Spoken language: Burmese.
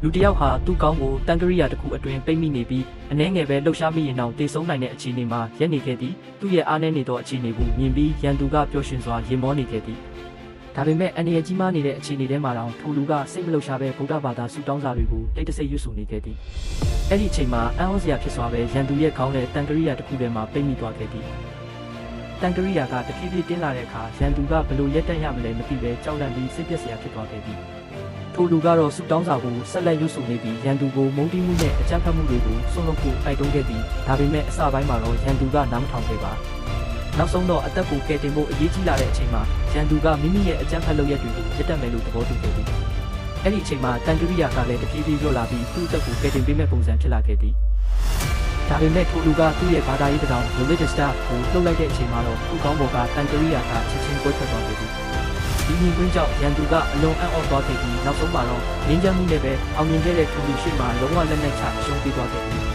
လူတယောက်ဟာသူ့ကောင်းကိုတန်ကရိယာတစ်ခုအတွင်းပိတ်မိနေပြီးအနှဲငယ်ပဲလှုပ်ရှားမိရင်တောင်တေဆုံးနိုင်တဲ့အခြေအနေမှာရပ်နေခဲ့သည်သူ့ရဲ့အားနည်းနေသောအခြေအနေကိုမြင်ပြီးရန်သူကပျော်ရွှင်စွာရင်မောနေခဲ့သည်ဒါပေမဲ့အန္တရာယ်ကြီးမားနေတဲ့အခြေအနေထဲမှာတောင်ထိုလူကစိတ်မလှုပ်ရှားပဲဗုဒ္ဓဘာသာဆုတောင်းစာတွေကိုတိတ်တဆိတ်ရွတ်ဆိုနေခဲ့သည်အဲ့ဒီအချိန်မှာအံ့ဩစရာဖြစ်စွာပဲရန်သူရဲ့ခေါင်းနဲ့တန်ကရိယာတစ်ခုထဲမှာပိတ်မိသွားခဲ့သည်တန်ကရိယာကတဖြည်းဖြည်းတင်းလာတဲ့အခါရန်သူကဘလို့ရက်တက်ရမလဲမသိပဲကြောက်လန့်ပြီးစိတ်ပျက်စရာဖြစ်သွားခဲ့သည်ထိုလူကတော့ဆုတောင်းစာကိုဆက်လက်ရွတ်ဆိုနေပြီးရန်သူကိုမုန်းတီးမှုနဲ့အကြမ်းဖက်မှုတွေကိုဆွန့်လွတ်ဖို့တိုက်တွန်းခဲ့သည်ဒါပေမဲ့အစပိုင်းမှာတော့ရန်သူကနားမထောင်ခဲ့ပါနောက်ဆုံးတော့အသက်ကိုကယ်တင်ဖို့အရေးကြီးလာတဲ့အချိန်မှာရန်သူကမိမိရဲ့အကြမ်းဖက်လုပ်ရက်တွေကိုရပ်တန့်မယ်လို့သဘောတူခဲ့သည်အဲ့ဒီအချိန်မှာတန်ကရိယာကလည်းတဖြည်းဖြည်းလျော့လာပြီးသူ့အသက်ကိုကယ်တင်ပေးမဲ့ပုံစံဖြစ်လာခဲ့သည်ဒါပေမဲ့ထိုလူကသူ့ရဲ့ဘာသာရေးတောင် religious staff ကိုလှုပ်လိုက်တဲ့အချိန်မှာတော့သူ့ကောင်းပေါ်ကတန်ကရိယာကချက်ချင်းကွဲထွက်သွားခဲ့သည်ဒီညီကွင်းကြောင့်ရန်သူကအလွန်အံ့ဩသွားခဲ့ပြီးနောက်ဆုံးမှာတော့ငြင်းချမ်းမှုနဲ့ပဲအောင်မြင်ခဲ့တဲ့ထိုလူရှိမှလုံးဝလက်နက်ချအရှုံးပေးသွားခဲ့သည်